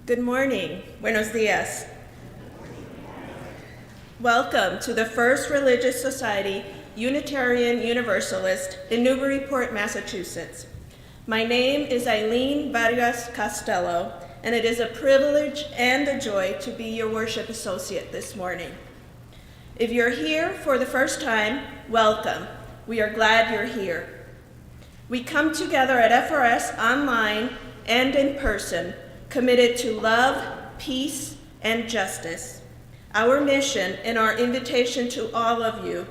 Good morning. Buenos dias. Welcome to the First Religious Society Unitarian Universalist in Newburyport, Massachusetts. My name is Eileen Vargas Costello, and it is a privilege and a joy to be your worship associate this morning. If you're here for the first time, welcome. We are glad you're here. We come together at FRS online and in person, committed to love, peace, and justice. Our mission and our invitation to all of you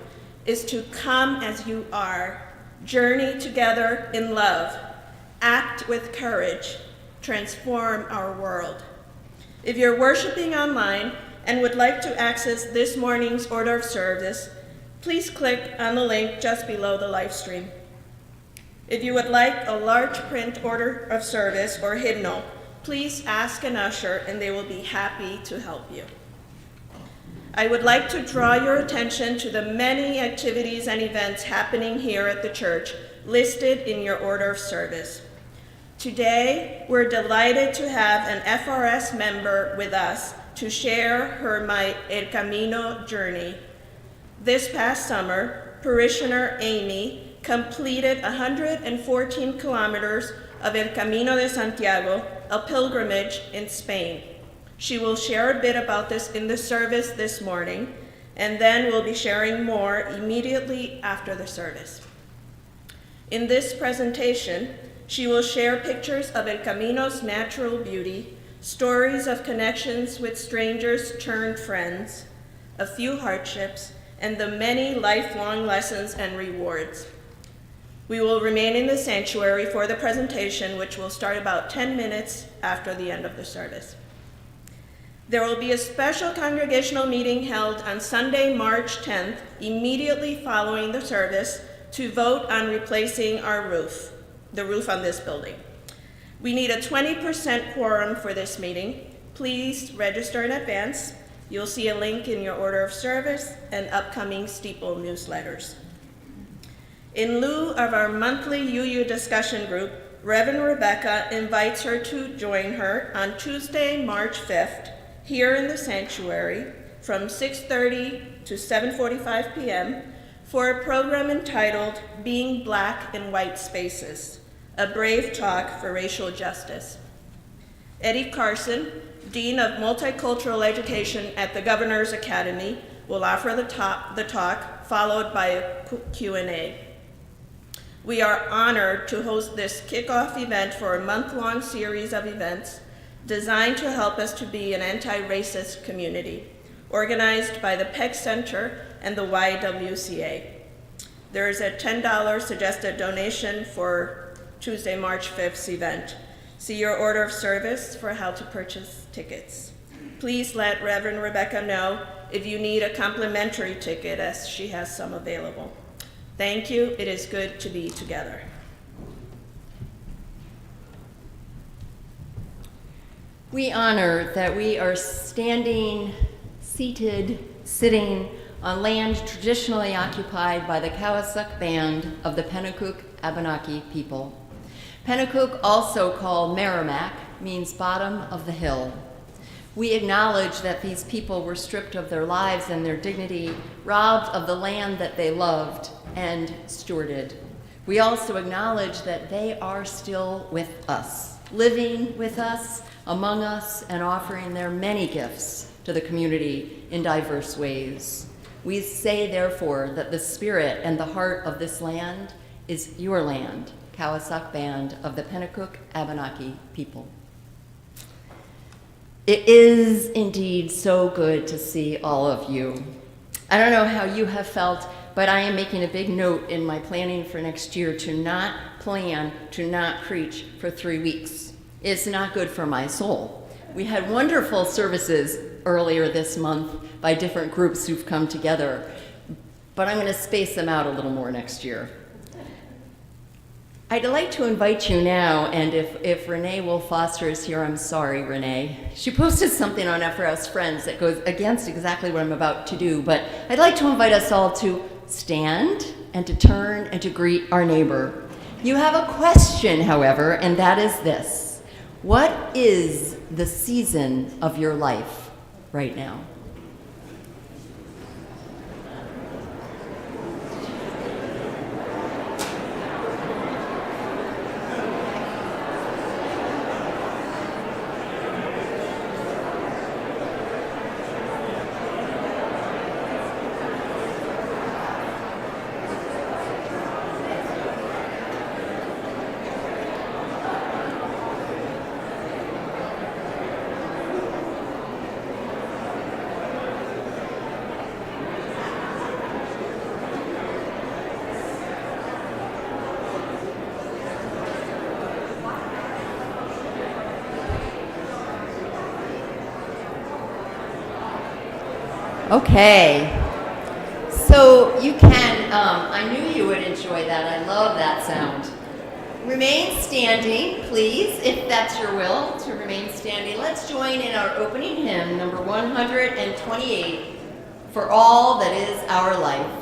is to come as you are, journey together in love, act with courage, transform our world. If you're worshiping online and would like to access this morning's order of service, please click on the link just below the live stream. If you would like a large print order of service or hymnal, please ask an usher and they will be happy to help you. I would like to draw your attention to the many activities and events happening here at the church listed in your order of service. Today, we're delighted to have an FRS member with us to share her My El Camino journey. This past summer, parishioner Amy completed 114 kilometers of El Camino de Santiago, a pilgrimage in Spain. She will share a bit about this in the service this morning, and then we'll be sharing more immediately after the service. In this presentation, she will share pictures of El Camino's natural beauty, stories of connections with strangers turned friends, a few hardships, and the many lifelong lessons and rewards. We will remain in the sanctuary for the presentation, which will start about 10 minutes after the end of the service. There will be a special congregational meeting held on Sunday, March 10th, immediately following the service, to vote on replacing our roof, the roof on this building. We need a 20% quorum for this meeting. Please register in advance. You'll see a link in your order of service and upcoming steeple newsletters. In lieu of our monthly UU discussion group, Reverend Rebecca invites her to join her on Tuesday, March 5th, here in the sanctuary from 6:30 to 7:45 p.m. for a program entitled Being Black in White Spaces, a brave talk for racial justice. Eddie Carson, Dean of Multicultural Education at the Governor's Academy, will offer the talk, followed by a Q&A. We are honored to host this kickoff event for a month-long series of events designed to help us to be an anti-racist community, organized by the Peck Center and the YWCA. There is a $10 suggested donation for Tuesday, March 5th's event. See your order of service for how to purchase tickets. Please let Reverend Rebecca know if you need a complimentary ticket, as she has some available. Thank you. It is good to be together. We honor that we are sitting on land traditionally occupied by the Kawasuk Band of the Pennacook Abenaki people. Pennacook, also called Merrimack, means bottom of the hill. We acknowledge that these people were stripped of their lives and their dignity, robbed of the land that they loved and stewarded. We also acknowledge that they are still with us, living with us, among us, and offering their many gifts to the community in diverse ways. We say, therefore, that the spirit and the heart of this land is your land, Kawasuk Band of the Pennacook Abenaki people. It is indeed so good to see all of you. I don't know how you have felt, but I am making a big note in my planning for next year to not preach for 3 weeks. It's not good for my soul. We had wonderful services earlier this month by different groups who've come together, but I'm going to space them out a little more next year. I'd like to invite you now, and if Renee Wolf Foster is here, I'm sorry, Renee. She posted something on FRS Friends that goes against exactly what I'm about to do, but I'd like to invite us all to stand and to turn and to greet our neighbor. You have a question, however, and that is this. What is the season of your life right now? Okay, so you can, I knew you would enjoy that. I love that sound. Remain standing, please, if that's your will, to remain standing. Let's join in our opening hymn, number 128, For All That Is Our Life.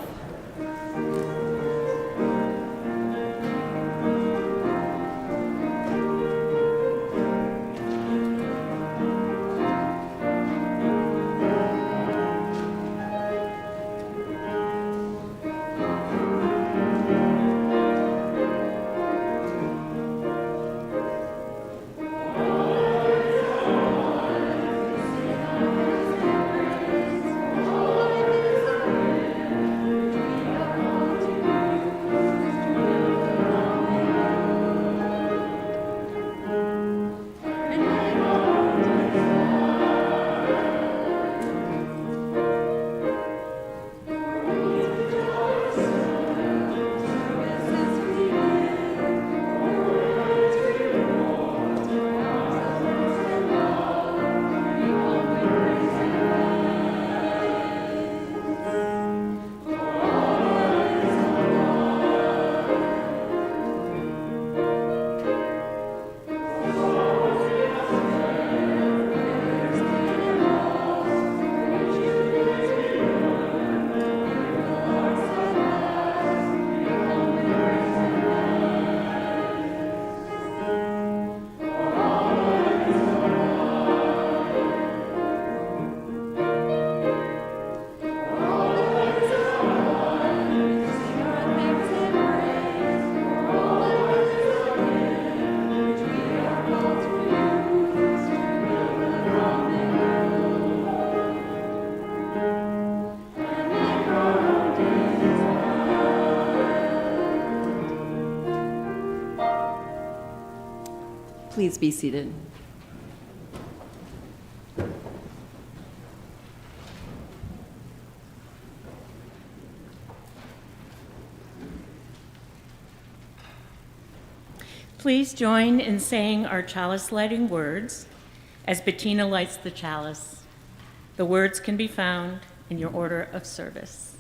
Please be seated. Please join in saying our chalice lighting words as Bettina lights the chalice. The words can be found in your order of service.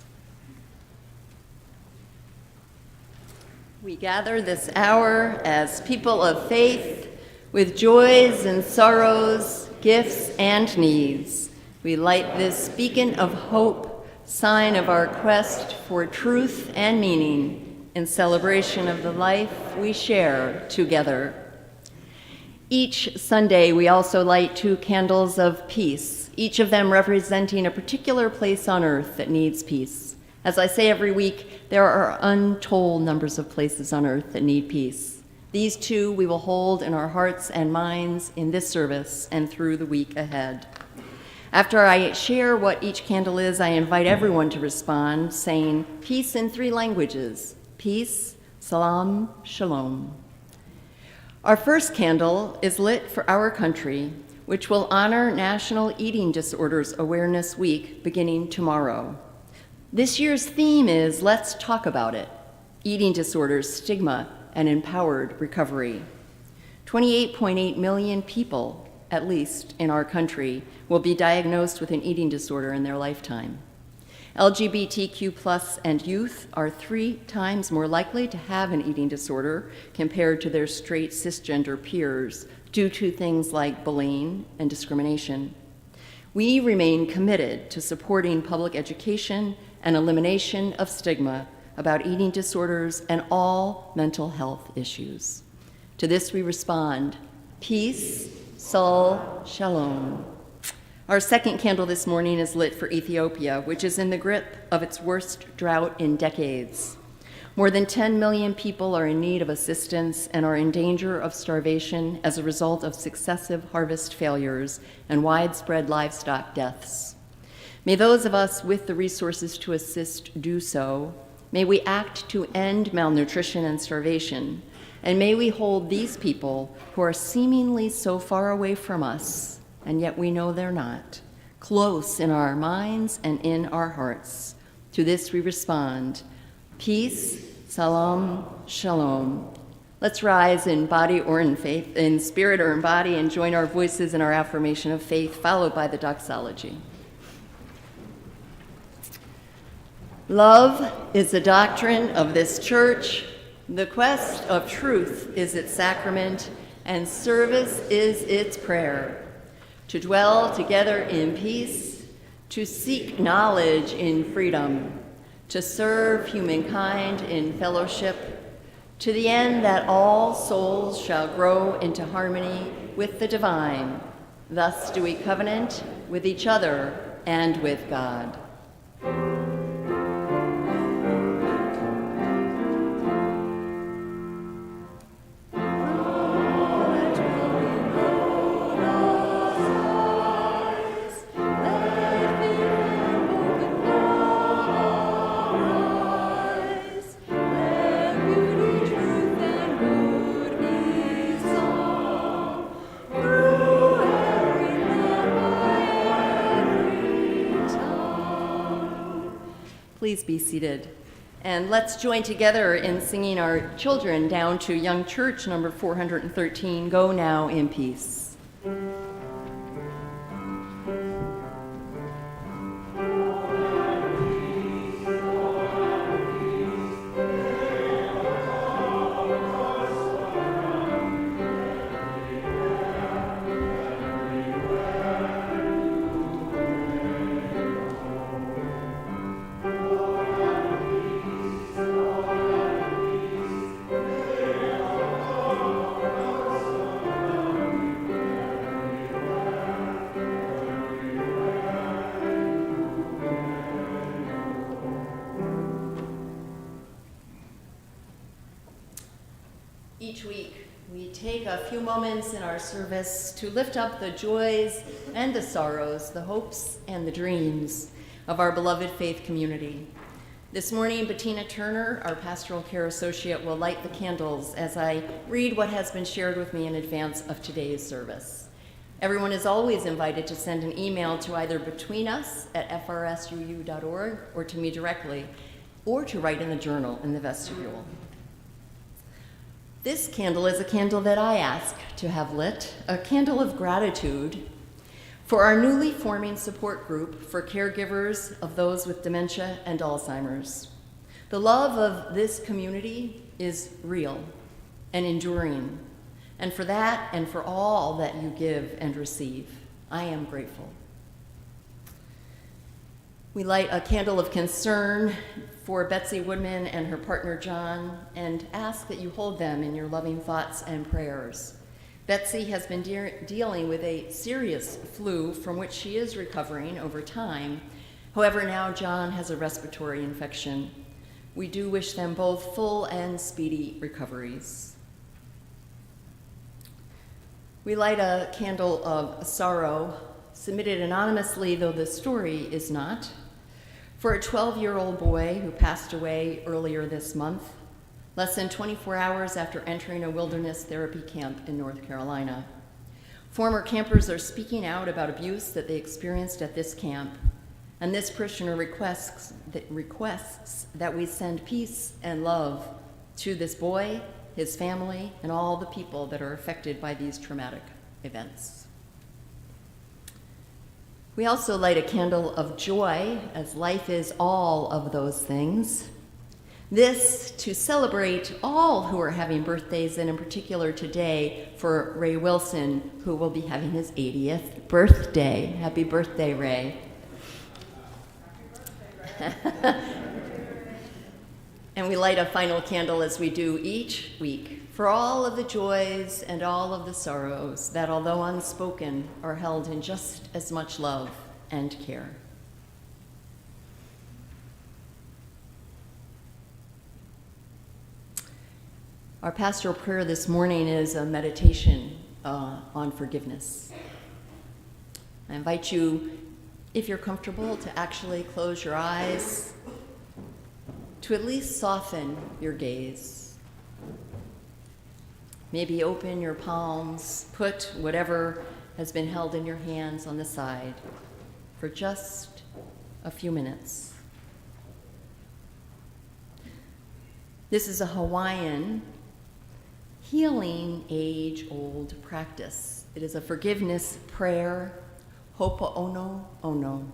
We gather this hour as people of faith with joys and sorrows, gifts and needs. We light this beacon of hope, sign of our quest for truth and meaning in celebration of the life we share together. Each Sunday, we also light 2 candles of peace, each of them representing a particular place on earth that needs peace. As I say every week, there are untold numbers of places on earth that need peace. These 2 we will hold in our hearts and minds in this service and through the week ahead. After I share what each candle is, I invite everyone to respond, saying peace in 3 languages: peace, salam, shalom. Our first candle is lit for our country, which will honor National Eating Disorders Awareness Week beginning tomorrow. This year's theme is Let's Talk About It: Eating Disorders, Stigma, and Empowered Recovery. 28.8 million people, at least in our country, will be diagnosed with an eating disorder in their lifetime. LGBTQ+ and youth are 3 times more likely to have an eating disorder compared to their straight cisgender peers due to things like bullying and discrimination. We remain committed to supporting public education and elimination of stigma about eating disorders and all mental health issues. To this we respond, Peace, Sol, Shalom. Our second candle this morning is lit for Ethiopia, which is in the grip of its worst drought in decades. More than 10 million people are in need of assistance and are in danger of starvation as a result of successive harvest failures and widespread livestock deaths. May those of us with the resources to assist do so. May we act to end malnutrition and starvation. And may we hold these people who are seemingly so far away from us, and yet we know they're not, close in our minds and in our hearts. To this we respond, peace, salam, shalom. Let's rise in body or in faith, in spirit or in body, and join our voices in our affirmation of faith, followed by the doxology. Love is the doctrine of this church. The quest of truth is its sacrament, and service is its prayer. To dwell together in peace, to seek knowledge in freedom, to serve humankind in fellowship, to the end that all souls shall grow into harmony with the divine. Thus do we covenant with each other and with God. Please be seated. And let's join together in singing our children down to Young Church number 413, Go Now in Peace. Each week, we take a few moments in our service to lift up the joys and the sorrows, the hopes and the dreams of our beloved faith community. This morning, Bettina Turner, our pastoral care associate, will light the candles as I read what has been shared with me in advance of today's service. Everyone is always invited to send an email to either betweenus@frsuu.org or to me directly, or to write in the journal in the vestibule. This candle is a candle that I ask to have lit, a candle of gratitude for our newly forming support group for caregivers of those with dementia and Alzheimer's. The love of this community is real and enduring, and for that and for all that you give and receive, I am grateful. We light a candle of concern for Betsy Woodman and her partner John, and ask that you hold them in your loving thoughts and prayers. Betsy has been dealing with a serious flu from which she is recovering over time. However, now John has a respiratory infection. We do wish them both full and speedy recoveries. We light a candle of sorrow, submitted anonymously, though the story is not, for a 12-year-old boy who passed away earlier this month, less than 24 hours after entering a wilderness therapy camp in North Carolina. Former campers are speaking out about abuse that they experienced at this camp, and this parishioner requests that we send peace and love to this boy, his family, and all the people that are affected by these traumatic events. We also light a candle of joy, as life is all of those things. This to celebrate all who are having birthdays, and in particular today for Ray Wilson, who will be having his 80th birthday. Happy birthday, Ray. And we light a final candle as we do each week for all of the joys and all of the sorrows that, although unspoken, are held in just as much love and care. Our pastoral prayer this morning is a meditation on forgiveness. I invite you, if you're comfortable, to actually close your eyes, to at least soften your gaze. Maybe open your palms, put whatever has been held in your hands on the side for just a few minutes. This is a Hawaiian healing age-old practice. It is a forgiveness prayer, hopo'ono ono.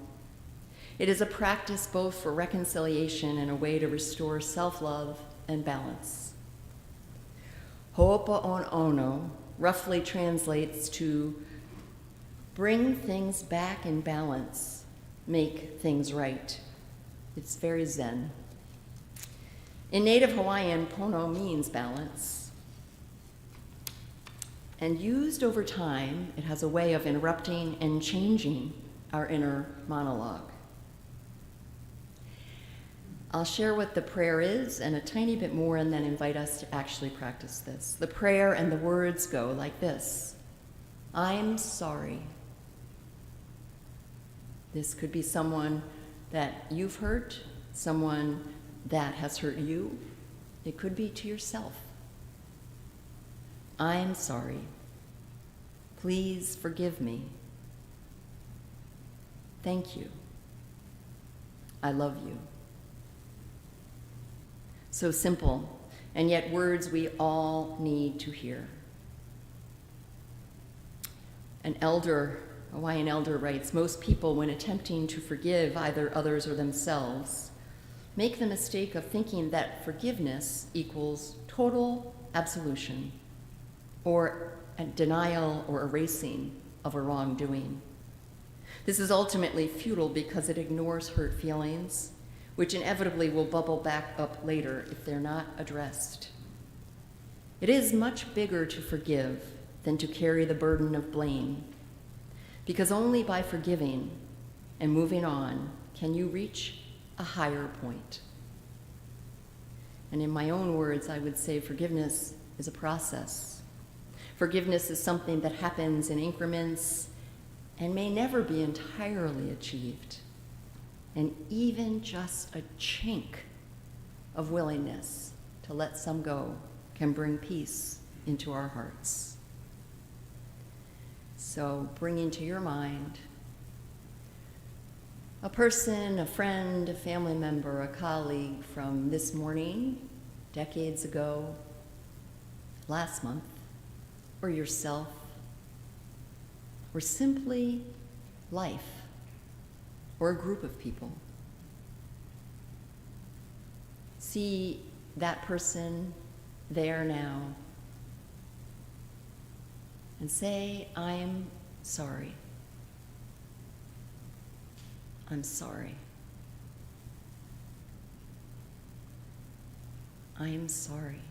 It is a practice both for reconciliation and a way to restore self-love and balance. Ho'oponopono ono roughly translates to bring things back in balance, make things right. It's very Zen. In Native Hawaiian, pono means balance. And used over time, it has a way of interrupting and changing our inner monologue. I'll share what the prayer is and a tiny bit more, and then invite us to actually practice this. The prayer and the words go like this: I'm sorry. This could be someone that you've hurt, someone that has hurt you. It could be to yourself. I'm sorry. Please forgive me. Thank you. I love you. So simple, and yet words we all need to hear. An elder, a Hawaiian elder, writes, most people, when attempting to forgive either others or themselves, make the mistake of thinking that forgiveness equals total absolution or a denial or erasing of a wrongdoing. This is ultimately futile because it ignores hurt feelings, which inevitably will bubble back up later if they're not addressed. It is much bigger to forgive than to carry the burden of blame, because only by forgiving and moving on can you reach a higher point. And in my own words, I would say forgiveness is a process. Forgiveness is something that happens in increments and may never be entirely achieved. And even just a chink of willingness to let some go can bring peace into our hearts. So bring into your mind a person, a friend, a family member, a colleague from this morning, decades ago, last month, or yourself, or simply life, or a group of people. See that person there now and say, I'm sorry. I'm sorry. I am sorry.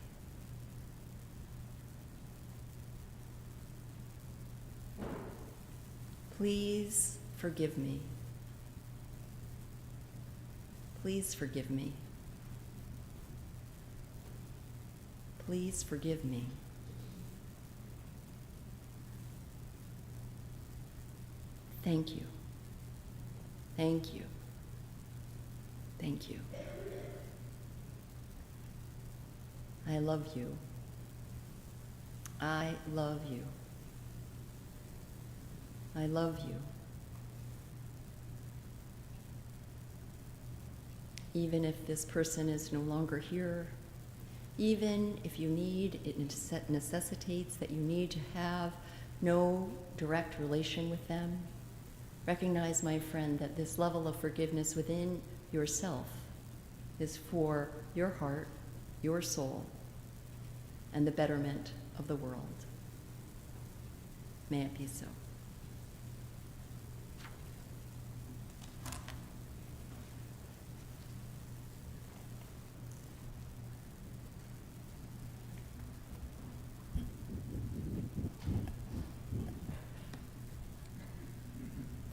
Please forgive me. Please forgive me. Please forgive me. Thank you. Thank you. Thank you. I love you. I love you. I love you. Even if this person is no longer here, even if you need, it necessitates that you need to have no direct relation with them, recognize, my friend, that this level of forgiveness within yourself is for your heart, your soul, and the betterment of the world. May it be so.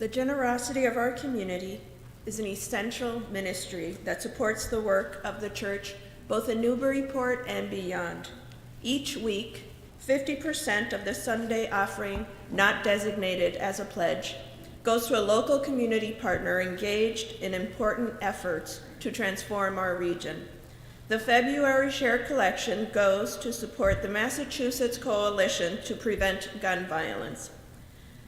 The generosity of our community is an essential ministry that supports the work of the church both in Newburyport and beyond. Each week, 50% of the Sunday offering not designated as a pledge goes to a local community partner engaged in important efforts to transform our region. The February share collection goes to support the Massachusetts Coalition to Prevent Gun Violence.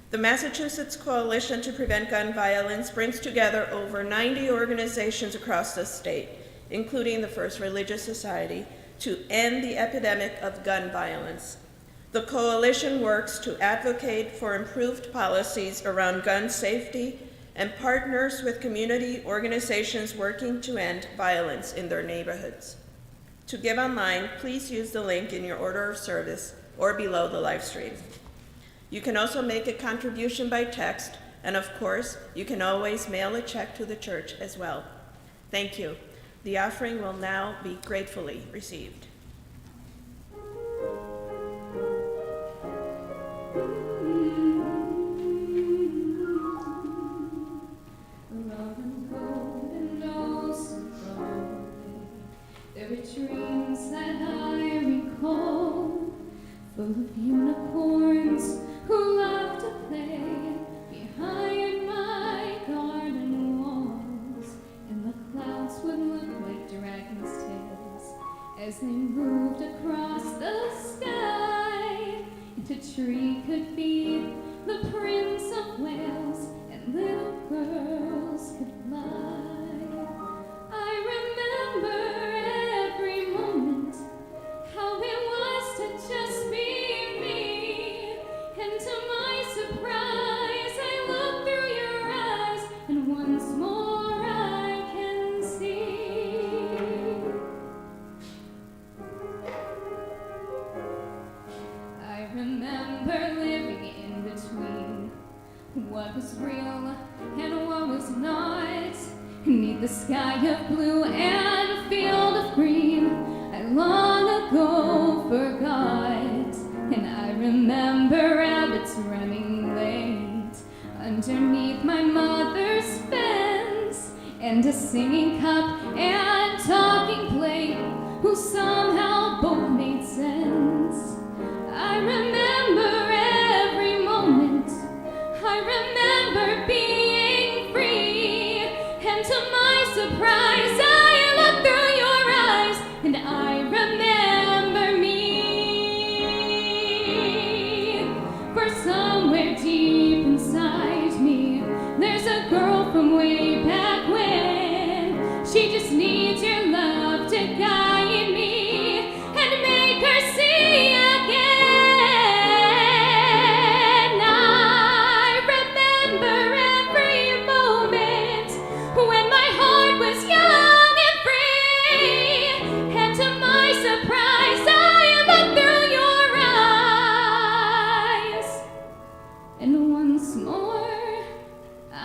The Massachusetts Coalition to Prevent Gun Violence brings together over 90 organizations across the state, including the First Religious Society, to end the epidemic of gun violence. The coalition works to advocate for improved policies around gun safety and partners with community organizations working to end violence in their neighborhoods. To give online, please use the link in your order of service or below the live stream. You can also make a contribution by text, and of course, you can always mail a check to the church as well. Thank you. The offering will now be gratefully received. Dreams that I recall, full of unicorns who love to play behind my garden walls, and the clouds would look like dragons' tails as they moved across the sky. And a tree could be the Prince of Wales, and little girls could fly. I remember how it was to just be me, and to my surprise I look through your eyes, and once more I can see. I remember living in between what was real and what was not, beneath the sky of blue and a field of green I long ago forgot. And I remember rabbits running late underneath my mother's fence, and a singing cup and talking plate who somehow both made sense. I remember every moment, I remember being free, and to my surprise I looked through your eyes and I remember me. For somewhere deep inside me there's a girl from way back when. She just needs your love to guide me and make her see again. I remember every moment when my heart was young and free, and to my surprise I looked through your eyes, and once more I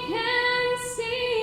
can see.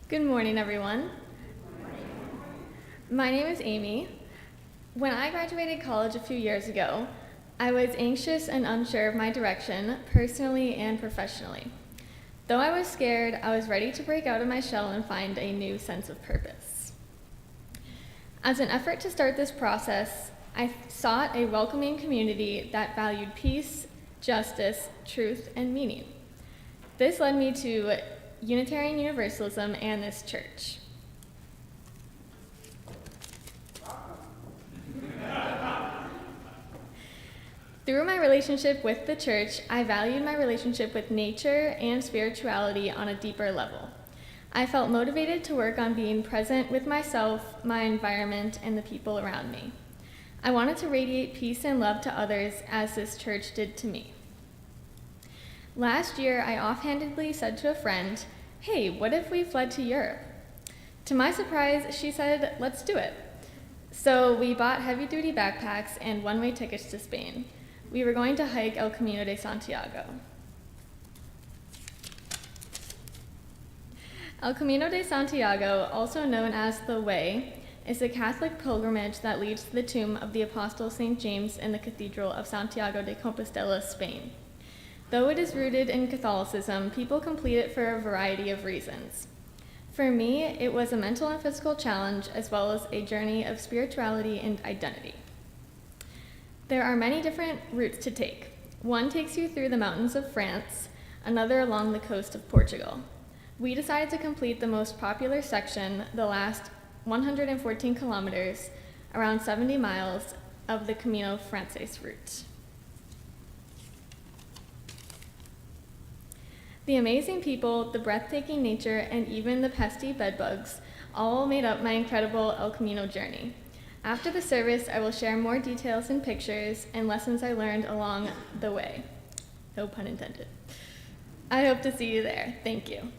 Good morning, everyone. My name is Amy. When I graduated college a few years ago, I was anxious and unsure of my direction, personally and professionally. Though I was scared, I was ready to break out of my shell and find a new sense of purpose. As an effort to start this process, I sought a welcoming community that valued peace, justice, truth, and meaning. This led me to Unitarian Universalism and this church. Through my relationship with the church, I valued my relationship with nature and spirituality on a deeper level. I felt motivated to work on being present with myself, my environment, and the people around me. I wanted to radiate peace and love to others as this church did to me. Last year, I offhandedly said to a friend, "Hey, what if we fled to Europe?" To my surprise, she said, "Let's do it." So we bought heavy-duty backpacks and one-way tickets to Spain. We were going to hike El Camino de Santiago. El Camino de Santiago, also known as the Way, is a Catholic pilgrimage that leads to the tomb of the Apostle St. James in the Cathedral of Santiago de Compostela, Spain. Though it is rooted in Catholicism, people complete it for a variety of reasons. For me, it was a mental and physical challenge as well as a journey of spirituality and identity. There are many different routes to take. One takes you through the mountains of France, another along the coast of Portugal. We decided to complete the most popular section, the last 114 kilometers, around 70 miles of the Camino Frances route. The amazing people, the breathtaking nature, and even the pesky bedbugs all made up my incredible El Camino journey. After the service, I will share more details and pictures and lessons I learned along the way. No pun intended. I hope to see you there. Thank you.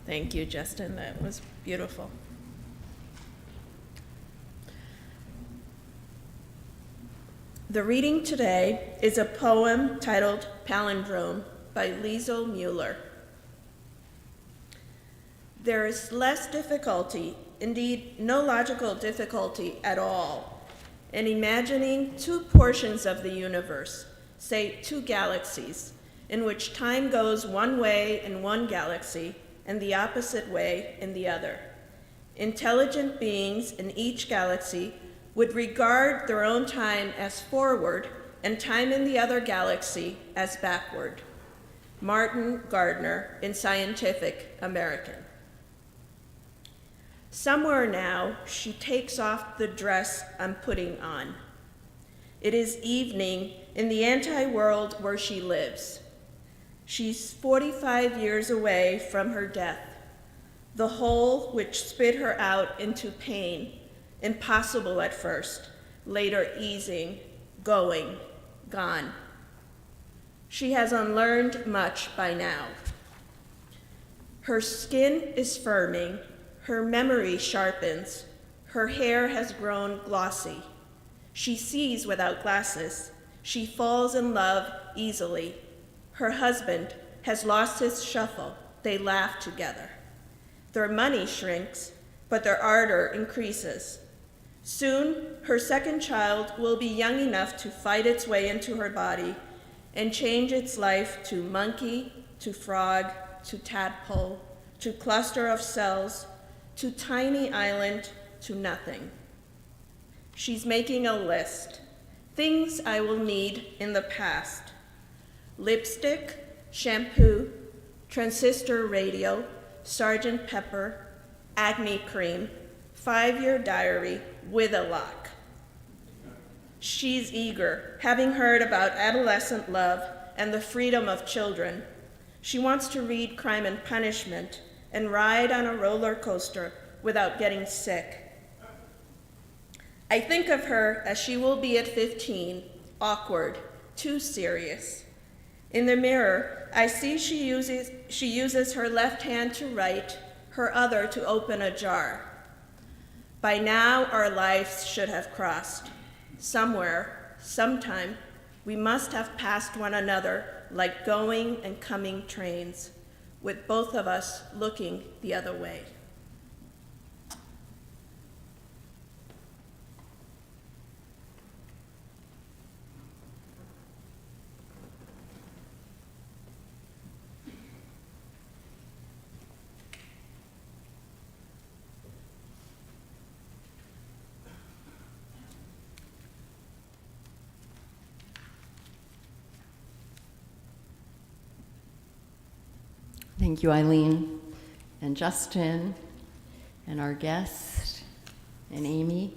Thank you, Justin. That was beautiful. The reading today is a poem titled Palindrome by Liesl Mueller. There is less difficulty, indeed no logical difficulty at all, in imagining two portions of the universe, say 2 galaxies, in which time goes one way in one galaxy and the opposite way in the other. Intelligent beings in each galaxy would regard their own time as forward and time in the other galaxy as backward. Martin Gardner in Scientific American. Somewhere now, she takes off the dress I'm putting on. It is evening in the anti-world where she lives. She's 45 years away from her death, the hole which spit her out into pain, impossible at first, later easing, going, gone. She has unlearned much by now. Her skin is firming, her memory sharpens, her hair has grown glossy. She sees without glasses. She falls in love easily. Her husband has lost his shuffle. They laugh together. Their money shrinks, but their ardor increases. Soon, her second child will be young enough to fight its way into her body and change its life to monkey, to frog, to tadpole, to cluster of cells, to tiny island, to nothing. She's making a list. Things I will need in the past. Lipstick, shampoo, transistor radio, Sgt. Pepper, acne cream, 5-year diary with a lock. She's eager, having heard about adolescent love and the freedom of children. She wants to read Crime and Punishment and ride on a roller coaster without getting sick. I think of her as she will be at 15, awkward, too serious. In the mirror, I see she uses her left hand to write, her other to open a jar. By now, our lives should have crossed. Somewhere, sometime, we must have passed one another like going and coming trains, with both of us looking the other way. Thank you, Eileen, and Justin, and our guest, and Amy.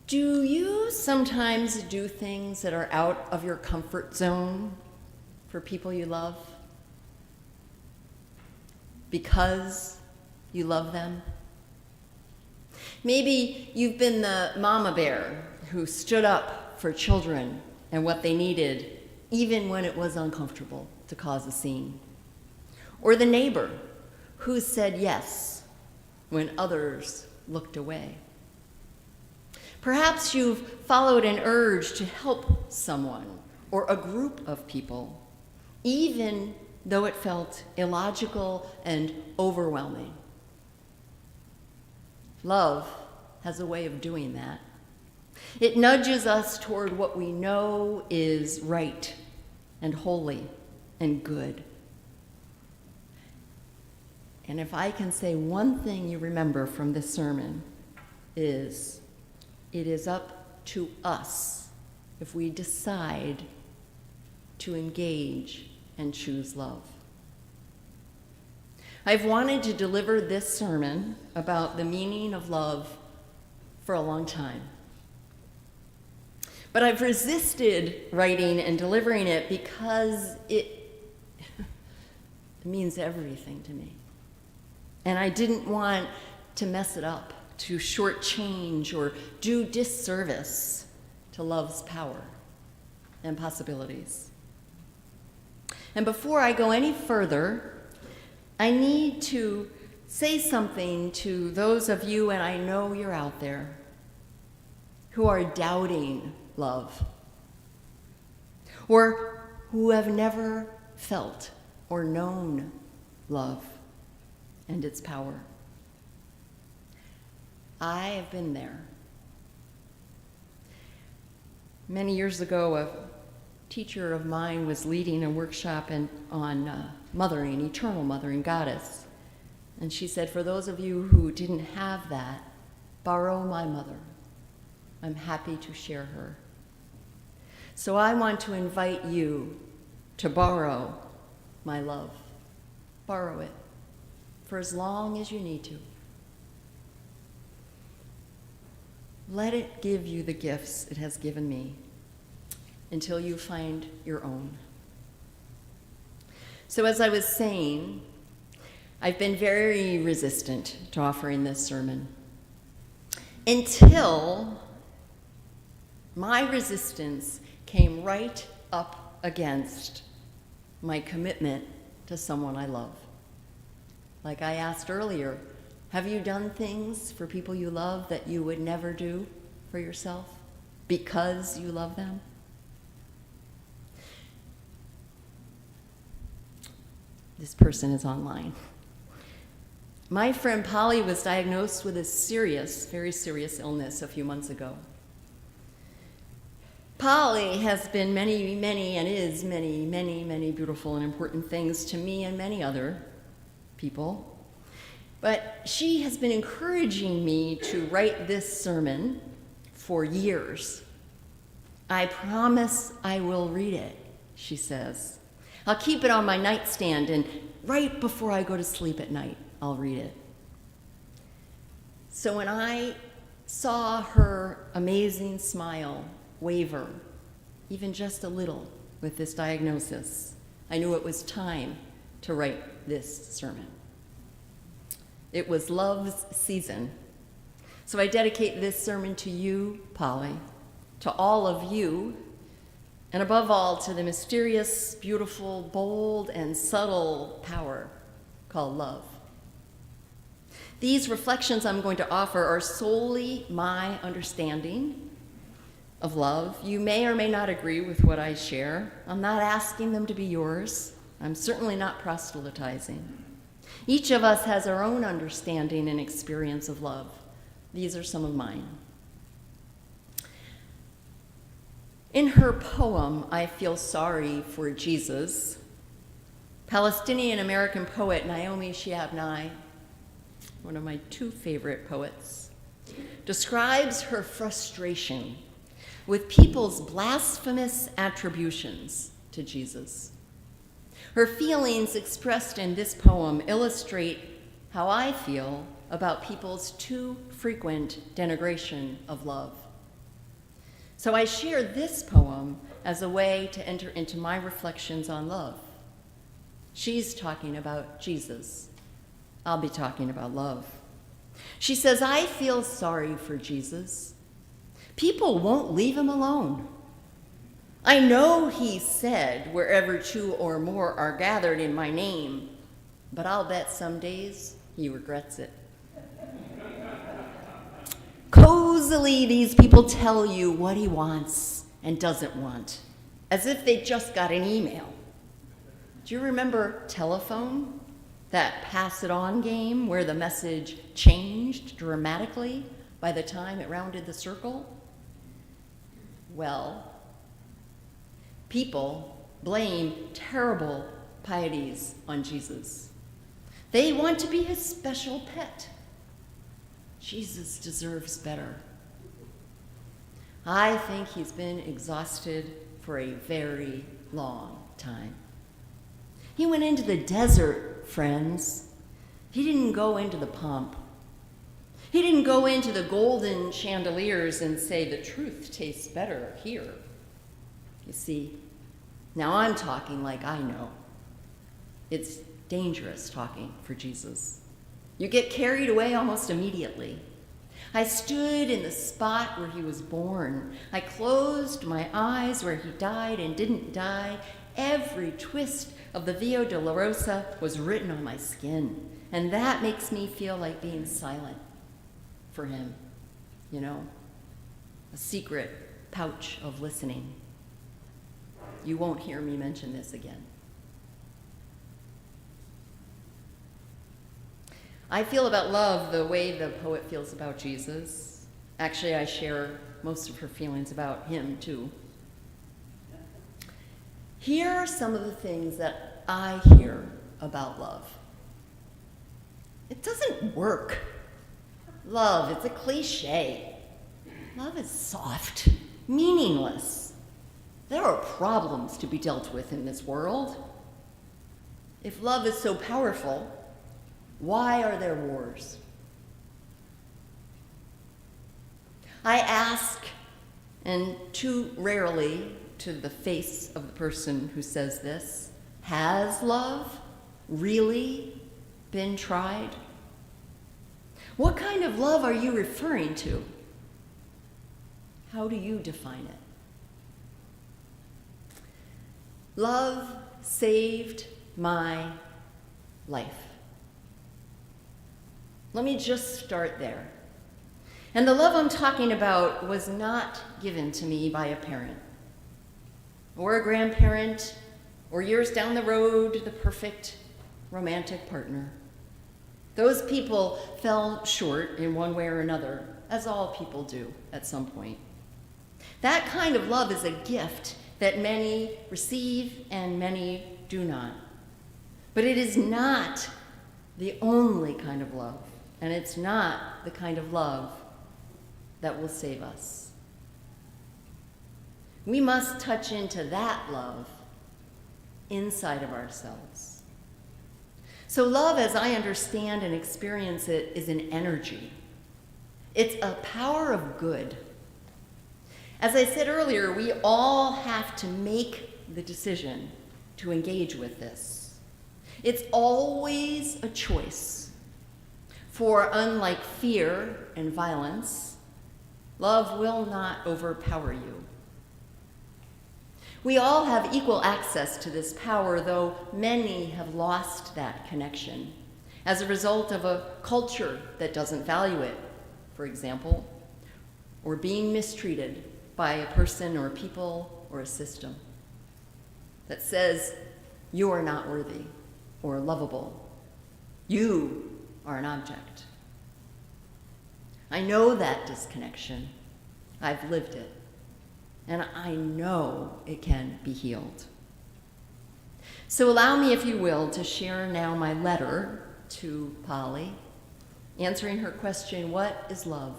Do you sometimes do things that are out of your comfort zone for people you love? Because you love them? Maybe you've been the mama bear who stood up for children and what they needed, even when it was uncomfortable to cause a scene. Or the neighbor who said yes when others looked away. Perhaps you've followed an urge to help someone or a group of people, even though it felt illogical and overwhelming. Love has a way of doing that. It nudges us toward what we know is right and holy and good. And if I can say one thing you remember from this sermon is, it is up to us if we decide to engage and choose love. I've wanted to deliver this sermon about the meaning of love for a long time. But I've resisted writing and delivering it because it means everything to me. And I didn't want to mess it up, to shortchange or do disservice to love's power. and possibilities. And before I go any further, I need to say something to those of you, and I know you're out there, who are doubting love, or who have never felt or known love and its power. I have been there. Many years ago, a teacher of mine was leading a workshop on mothering, eternal mothering, goddess. And she said, for those of you who didn't have that, borrow my mother. I'm happy to share her. So I want to invite you to borrow my love. Borrow it for as long as you need to. Let it give you the gifts it has given me until you find your own. So as I was saying, I've been very resistant to offering this sermon until my resistance came right up against my commitment to someone I love. Like I asked earlier, have you done things for people you love that you would never do for yourself because you love them? This person is online. My friend Polly was diagnosed with a serious, very serious illness a few months ago. Polly has been many, and is many beautiful and important things to me and many other people. But she has been encouraging me to write this sermon for years. I promise I will read it, she says. I'll keep it on my nightstand, and right before I go to sleep at night, I'll read it. So when I saw her amazing smile waver, even just a little, with this diagnosis, I knew it was time to write this sermon. It was love's season. So I dedicate this sermon to you, Polly, to all of you, and above all, to the mysterious, beautiful, bold, and subtle power called love. These reflections I'm going to offer are solely my understanding of love. You may or may not agree with what I share. I'm not asking them to be yours. I'm certainly not proselytizing. Each of us has our own understanding and experience of love. These are some of mine. In her poem, I Feel Sorry for Jesus, Palestinian-American poet Naomi Shihab, one of my two favorite poets, describes her frustration with people's blasphemous attributions to Jesus. Her feelings expressed in this poem illustrate how I feel about people's too frequent denigration of love. So I share this poem as a way to enter into my reflections on love. She's talking about Jesus. I'll be talking about love. She says, I feel sorry for Jesus. People won't leave him alone. I know he said, wherever two or more are gathered in my name, but I'll bet some days he regrets it. Cozily, these people tell you what he wants and doesn't want, as if they just got an email. Do you remember telephone? That pass it on game where the message changed dramatically by the time it rounded the circle? Well, people blame terrible pieties on Jesus. They want to be his special pet. Jesus deserves better. I think he's been exhausted for a very long time. He went into the desert, friends. He didn't go into the pomp. He didn't go into the golden chandeliers and say, the truth tastes better here. You see, now I'm talking like I know. It's dangerous talking for Jesus. You get carried away almost immediately. I stood in the spot where he was born. I closed my eyes where he died and didn't die. Every twist of the Via Dolorosa was written on my skin. And that makes me feel like being silent for him, you know, a secret pouch of listening. You won't hear me mention this again. I feel about love the way the poet feels about Jesus. Actually, I share most of her feelings about him, too. Here are some of the things that I hear about love. It doesn't work. Love, it's a cliche. Love is soft, meaningless. There are problems to be dealt with in this world. If love is so powerful, why are there wars? I ask, and too rarely to the face of the person who says this, has love really been tried? What kind of love are you referring to? How do you define it? Love saved my life. Let me just start there. And the love I'm talking about was not given to me by a parent or a grandparent or years down the road, the perfect romantic partner. Those people fell short in one way or another, as all people do at some point. That kind of love is a gift that many receive and many do not. But it is not the only kind of love, and it's not the kind of love that will save us. We must touch into that love inside of ourselves. So love, as I understand and experience it, is an energy. It's a power of good. As I said earlier, we all have to make the decision to engage with this. It's always a choice. For unlike fear and violence, love will not overpower you. We all have equal access to this power, though many have lost that connection as a result of a culture that doesn't value it, for example, or being mistreated by a person or people or a system that says you are not worthy or lovable. You are an object. I know that disconnection. I've lived it. And I know it can be healed. So allow me, if you will, to share now my letter to Polly, answering her question, what is love?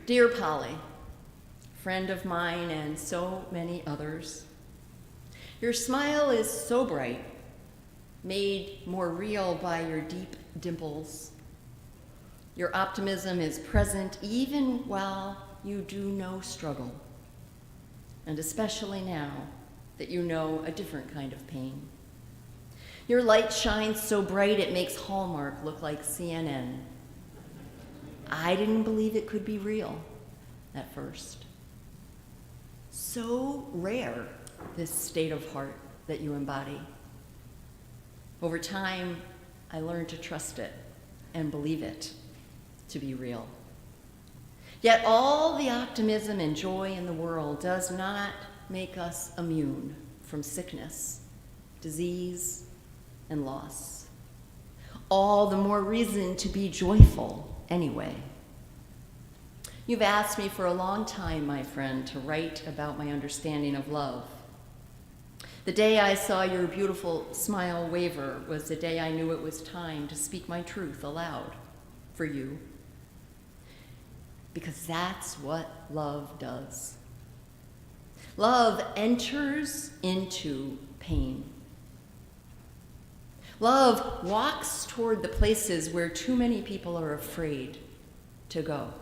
Dear Polly, friend of mine and so many others, your smile is so bright, made more real by your deep dimples. Your optimism is present even while you do no struggle, and especially now that you know a different kind of pain. Your light shines so bright it makes Hallmark look like CNN. I didn't believe it could be real at first. So rare, this state of heart that you embody. Over time, I learned to trust it and believe it to be real. Yet all the optimism and joy in the world does not make us immune from sickness, disease, and loss. All the more reason to be joyful anyway. You've asked me for a long time, my friend, to write about my understanding of love. The day I saw your beautiful smile waver was the day I knew it was time to speak my truth aloud for you. Because that's what love does. Love enters into pain. Love walks toward the places where too many people are afraid to go.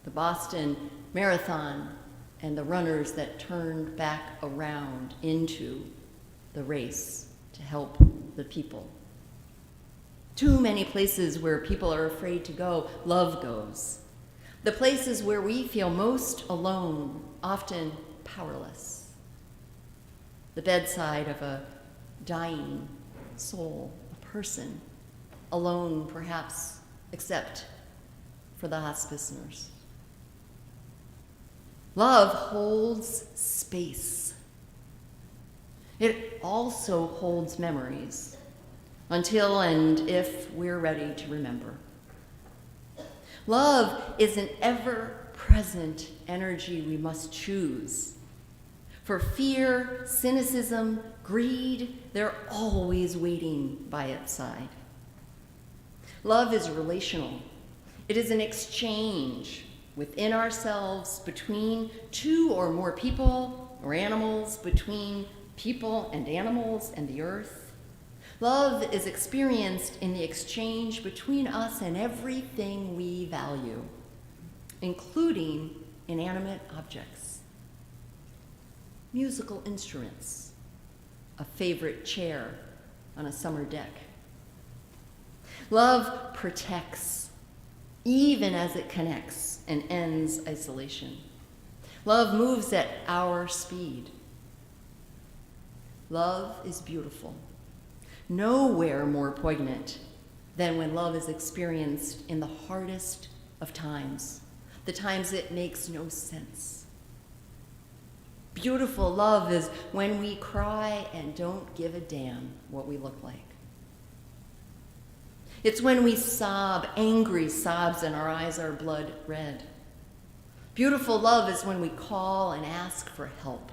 The Boston Marathon and the runners that turned back around into the race to help the people. Too many places where people are afraid to go, love goes. The places where we feel most alone, often powerless. The bedside of a dying soul, a person, alone perhaps, except for the hospice nurse. Love holds space. It also holds memories, until and if we're ready to remember. Love is an ever-present energy we must choose. For fear, cynicism, greed, they're always waiting by its side. Love is relational. It is an exchange within ourselves, between two or more people or animals, between people and animals and the earth. Love is experienced in the exchange between us and everything we value, including inanimate objects, musical instruments, a favorite chair on a summer deck. Love protects, even as it connects and ends isolation. Love moves at our speed. Love is beautiful. Nowhere more poignant than when love is experienced in the hardest of times, the times it makes no sense. Beautiful love is when we cry and don't give a damn what we look like. It's when we sob, angry sobs, and our eyes are blood red. Beautiful love is when we call and ask for help.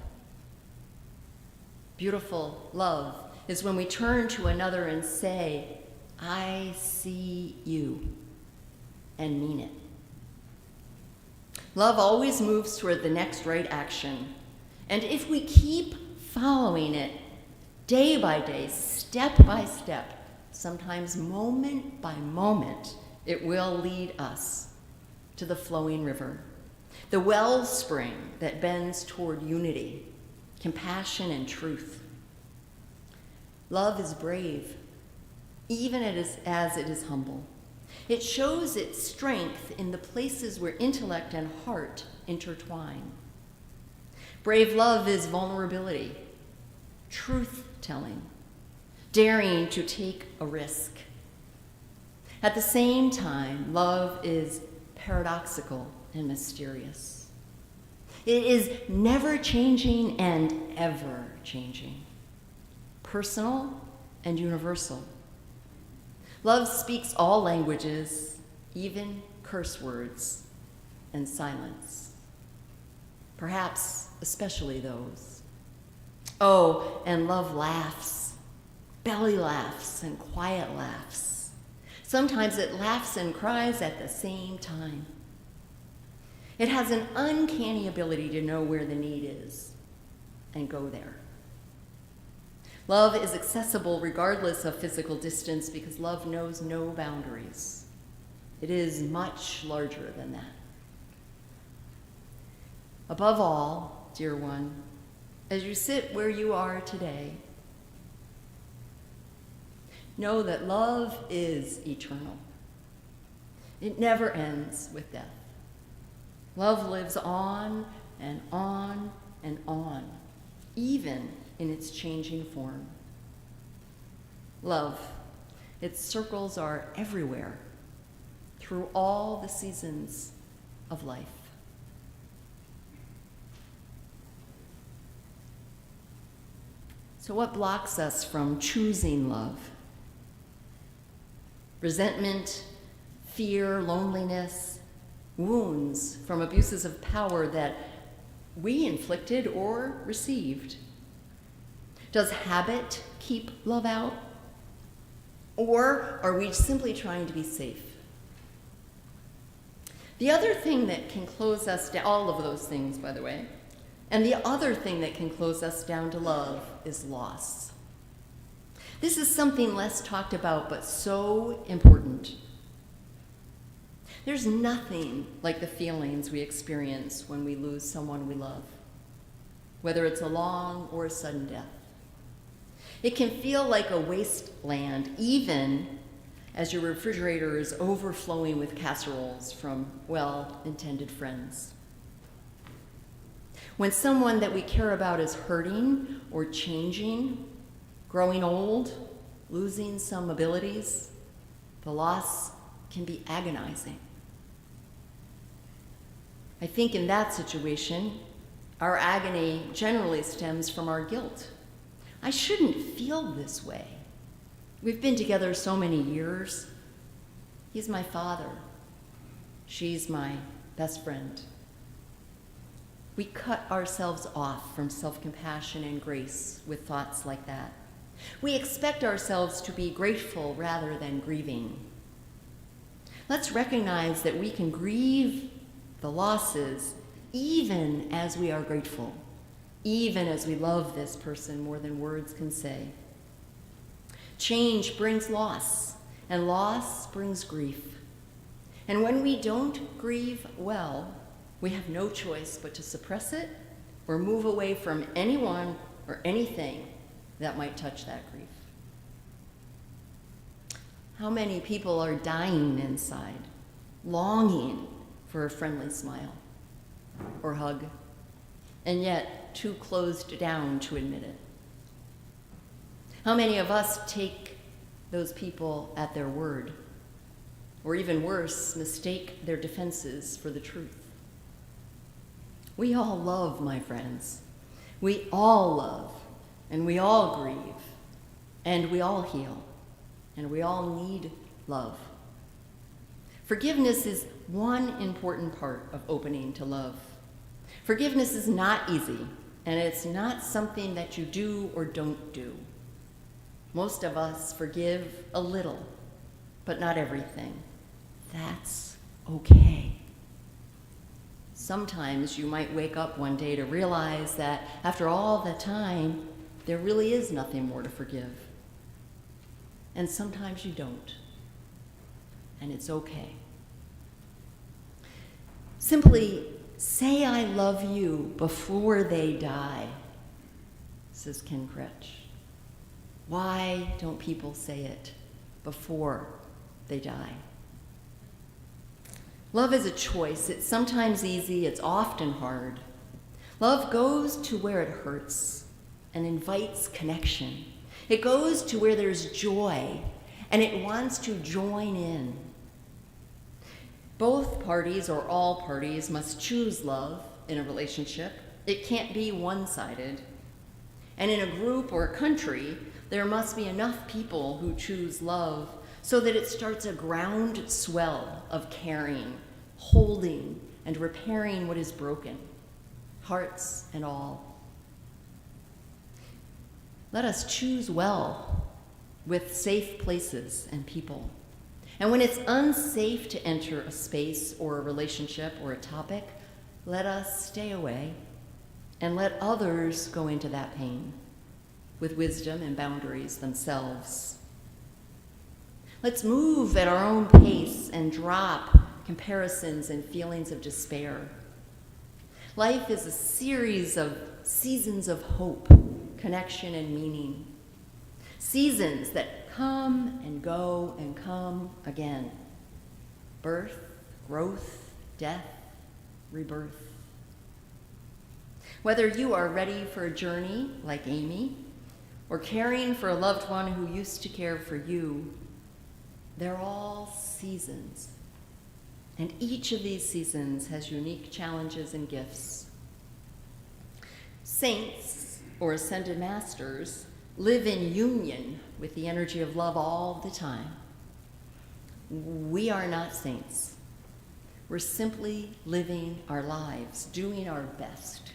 Beautiful love is when we turn to another and say, I see you, and mean it. Love always moves toward the next right action, and if we keep following it day by day, step by step, sometimes moment by moment, it will lead us to the flowing river, the wellspring that bends toward unity, compassion, and truth. Love is brave, even as it is humble. It shows its strength in the places where intellect and heart intertwine. Brave love is vulnerability, truth-telling, daring to take a risk. At the same time, love is paradoxical and mysterious. It is never changing and ever changing, personal and universal. Love speaks all languages, even curse words and silence, perhaps especially those. Oh, and love laughs, belly laughs and quiet laughs. Sometimes it laughs and cries at the same time. It has an uncanny ability to know where the need is and go there. Love is accessible regardless of physical distance because love knows no boundaries. It is much larger than that. Above all, dear one, as you sit where you are today, know that love is eternal. It never ends with death. Love lives on and on and on, even in its changing form. Love, its circles are everywhere, through all the seasons of life. So what blocks us from choosing love? Resentment, fear, loneliness, wounds from abuses of power that we inflicted or received. Does habit keep love out? Or are we simply trying to be safe? The other thing that can close us down, all of those things, by the way, and the other thing that can close us down to love is loss. This is something less talked about, but so important. There's nothing like the feelings we experience when we lose someone we love, whether it's a long or a sudden death. It can feel like a wasteland, even as your refrigerator is overflowing with casseroles from well-intended friends. When someone that we care about is hurting or changing, growing old, losing some abilities, the loss can be agonizing. I think in that situation, our agony generally stems from our guilt. I shouldn't feel this way. We've been together so many years. He's my father. She's my best friend. We cut ourselves off from self-compassion and grace with thoughts like that. We expect ourselves to be grateful rather than grieving. Let's recognize that we can grieve the losses even as we are grateful, even as we love this person more than words can say. Change brings loss, and loss brings grief. And when we don't grieve well, we have no choice but to suppress it or move away from anyone or anything that might touch that grief. How many people are dying inside, longing for a friendly smile or hug, and yet too closed down to admit it? How many of us take those people at their word, or even worse, mistake their defenses for the truth? We all love, my friends. We all love, and we all grieve, and we all heal, and we all need love. Forgiveness is one important part of opening to love. Forgiveness is not easy, and it's not something that you do or don't do. Most of us forgive a little, but not everything. That's okay. Sometimes you might wake up one day to realize that after all the time, there really is nothing more to forgive. And sometimes you don't. And it's okay. Simply say I love you before they die, says Ken Kretsch. Why don't people say it before they die? Love is a choice. It's sometimes easy, it's often hard. Love goes to where it hurts and invites connection. It goes to where there's joy, and it wants to join in. Both parties, or all parties, must choose love in a relationship. It can't be one-sided. And in a group or a country, there must be enough people who choose love so that it starts a groundswell of caring, holding, and repairing what is broken, hearts and all. Let us choose well with safe places and people. And when it's unsafe to enter a space or a relationship or a topic, let us stay away and let others go into that pain with wisdom and boundaries themselves. Let's move at our own pace and drop comparisons and feelings of despair. Life is a series of seasons of hope, connection, and meaning. Seasons that come and go and come again. Birth, growth, death, rebirth. Whether you are ready for a journey like Amy, or caring for a loved one who used to care for you, they're all seasons. And each of these seasons has unique challenges and gifts. Saints, or ascended masters, live in union with the energy of love all the time. We are not saints. We're simply living our lives, doing our best.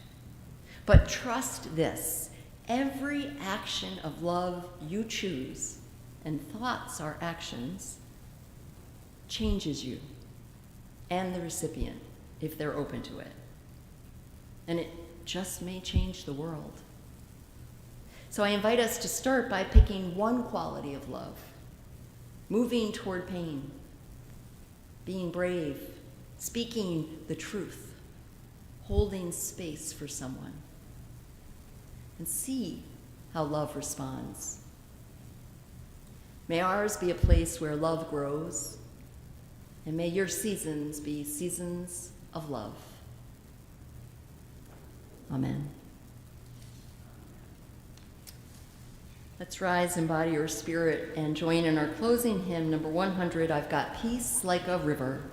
But trust this, every action of love you choose, and thoughts are actions, changes you and the recipient if they're open to it. And it just may change the world. So I invite us to start by picking one quality of love, moving toward pain, being brave, speaking the truth, holding space for someone, and see how love responds. May ours be a place where love grows, and may your seasons be seasons of love. Amen. Let's rise, embody your spirit, and join in our closing hymn, number 100, I've Got Peace Like a River.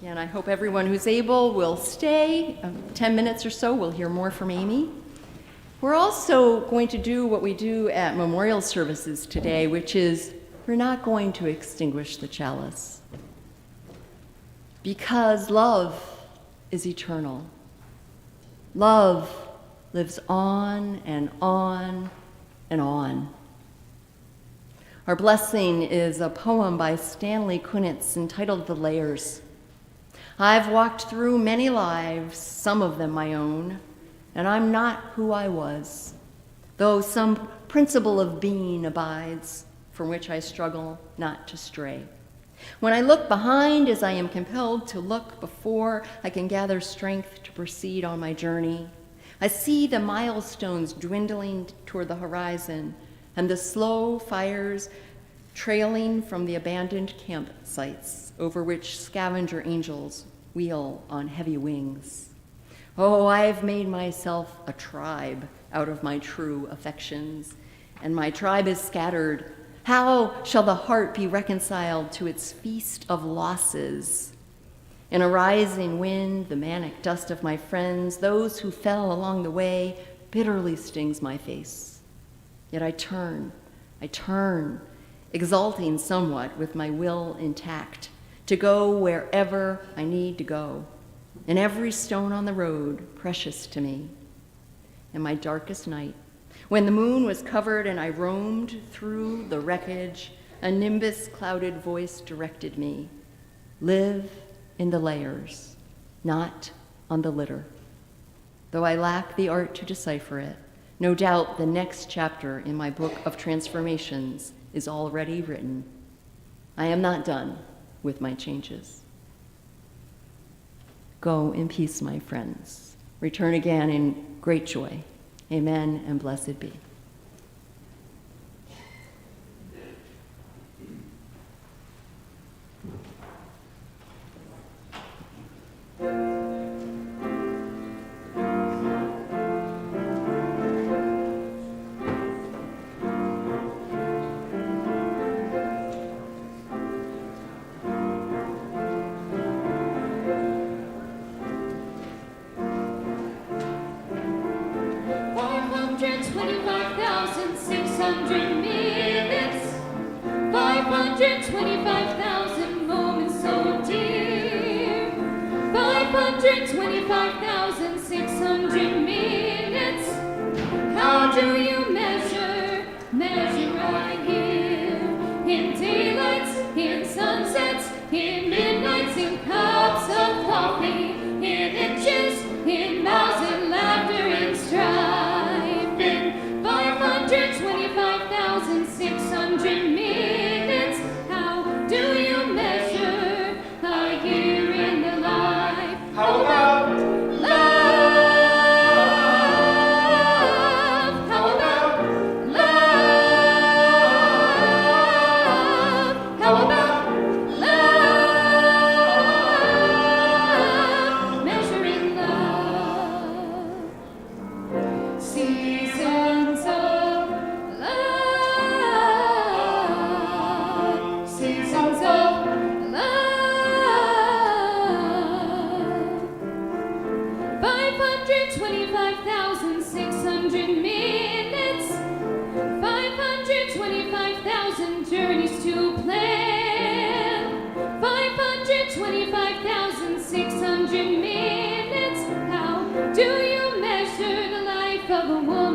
And I hope everyone who's able will stay 10 minutes or so. We'll hear more from Amy. We're also going to do what we do at memorial services today, which is we're not going to extinguish the chalice, because love is eternal. Love lives on and on and on. Our blessing is a poem by Stanley Kunitz entitled The Layers. I've walked through many lives, some of them my own, and I'm not who I was, though some principle of being abides, from which I struggle not to stray. When I look behind, as I am compelled to look before, I can gather strength to proceed on my journey. I see the milestones dwindling toward the horizon, and the slow fires trailing from the abandoned campsites over which scavenger angels wheel on heavy wings. Oh, I've made myself a tribe out of my true affections, and my tribe is scattered. How shall the heart be reconciled to its feast of losses? In a rising wind, the manic dust of my friends, those who fell along the way, bitterly stings my face. Yet I turn, exulting somewhat with my will intact, to go wherever I need to go, and every stone on the road precious to me. In my darkest night, when the moon was covered and I roamed through the wreckage, a nimbus-clouded voice directed me, live in the layers, not on the litter. Though I lack the art to decipher it, No doubt the next chapter in my book of transformations is already written. I am not done with my changes. Go in peace, my friends. Return again in great joy. Amen and blessed be. Minutes, 525,000 moments so dear, 525,600 minutes. How do you measure right here? In daylights, in sunsets, in midnights, in cups of coffee, in inches, in miles, in laughter, in strife, in 525,600 minutes. How do you measure a year in the life? How about love? How about love? How about love? Measuring love. Seasons of love. Seasons of love. 525,600 minutes. 525,000 journeys to plan. 525,600 minutes. How do you measure the life of a woman?